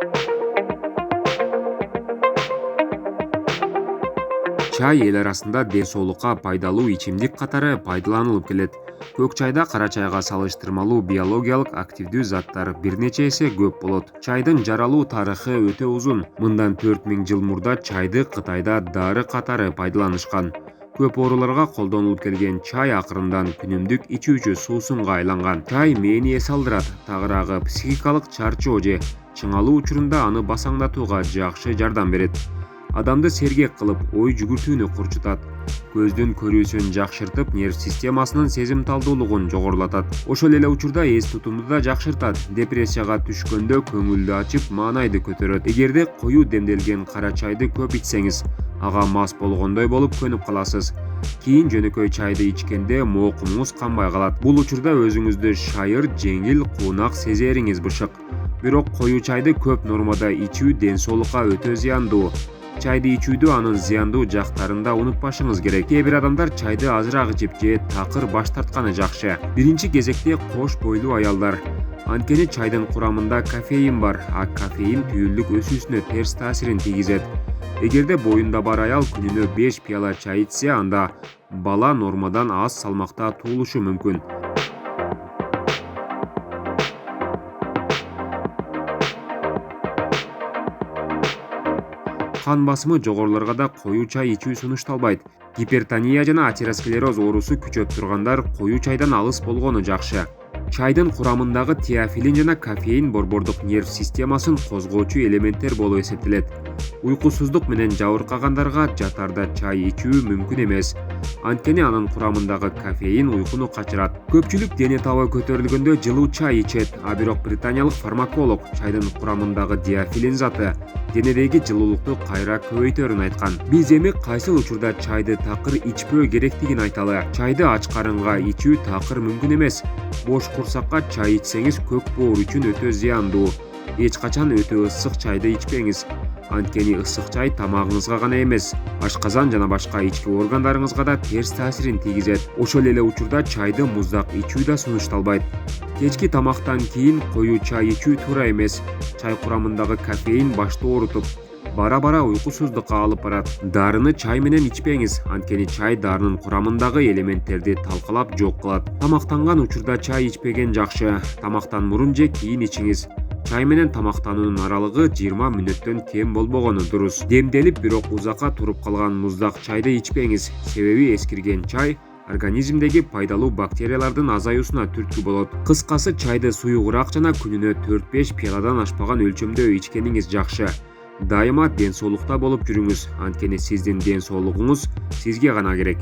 Чай эл арасында ден соолукка пайдалуу ичимдик катары пайдаланылып келет. Көк чайда кара чайга салыштырмалуу биологиялык активдүү заттар бир нече эсе көп болот. Чайдын жаралуу тарыхы өтө узун. Мындан 4000 жыл мурда чайды Кытайда дары катары пайдаланышкан. Көп ооруларга колдонулуп келген чай акырындан күнүмдүк ичүүчү суусунга айланган. Чай мээни эс алдырат, тагыраагы психикалык чарчоо же чыңалуу учурунда аны басаңдатууга жакшы жардам берет. Адамды сергек кылып, ой жүгүртүүнү курчутат. Көздүн көрүүсүн жакшыртып, нерв системасынын сезимталдуулугун жогорулатат. Ошол эле учурда эс тутумду да жакшыртат. Депрессияга түшкөндө көңүлдү ачып, маанайды көтөрөт. Эгерде коюу демделген кара чайды көп ичсеңиз, ага мас болгондой болуп көнүп каласыз. Кийин жөнөкөй чайды ичкенде моокумуңуз канбай калат. Бул учурда өзүңүздү шайыр, жеңил, куунак сезериңиз бышык. Бирок коюу чайды көп нормада ичүү ден соолукка өтө зыяндуу. Чайды ичүүдө анын зыяндуу жактарын да унутпашыңыз керек. Кээ бир адамдар чайды азыраак ичип же такыр баш тартканы жакшы. Биринчи кезекте кош бойлуу аялдар. Анткени чайдын курамында кофеин бар, а кофеин түйүлдүк өсүүсүнө терс таасирин тийгизет. Эгерде боюнда бар аял күнүнө 5 пияла чай ичсе, анда бала нормадан аз салмакта туулушу мүмкүн. Кан басымы жогоруларга да коюу чай ичүү сунушталбайт. Гипертония жана атеросклероз оорусу күчөп тургандар коюу чайдан алыс болгону жакшы. Чайдын курамындагы теофилин жана кофеин борбордук нерв системасын козгоочу элементтер болуп эсептелет. Уйкусуздук менен жабыркагандарга жатарда чай ичүү мүмкүн эмес. Анткени анын курамындагы кофеин уйкуну качырат. Көпчүлүк дене табы көтөрүлгөндө жылуу чай ичет, а бирок британиялык фармаколог чайдын курамындагы диофилин заты денедеги жылуулукту кайра көбөйтөрүн айткан. Биз эми кайсыл учурда чайды такыр ичпөө керектигин айталы. Чайды ач карынга ичүү такыр мүмкүн эмес. Бош курсакка чай ичсеңиз көк боор үчүн өтө зыяндуу. Эч качан өтө ысык чайды ичпеңиз. Анткени ысык чай тамагыңызга гана эмес, ашказан жана башка ички органдарыңызга да терс таасирин тийгизет. Ошол эле учурда чайды муздак ичүү да сунушталбайт. Кечки тамактан кийин коюу чай ичүү туура эмес. Чай курамындагы кофеин башты оорутуп, бара-бара уйкусуздукка алып барат. Дарыны чай менен ичпеңиз, анткени чай дарынын курамындагы элементтерди талкалап жок кылат. Тамактанган учурда чай ичпеген жакшы. Тамактан мурун же кийин ичиңиз. Чай менен тамактануунун аралыгы 20 мүнөттөн кем болбогону дурус. Демделип, бирок узакка туруп калган муздак чайды ичпеңиз. Себеби эскирген чай организмдеги пайдалуу бактериялардын азаюусуна түрткү болот. Кыскасы, чайды суюгураак жана күнүнө 4-5 пияладан ашпаган өлчөмдө ичкениңиз жакшы. Дайыма ден соолукта болуп жүрүңүз, анткени сиздин ден соолугуңуз сизге гана керек.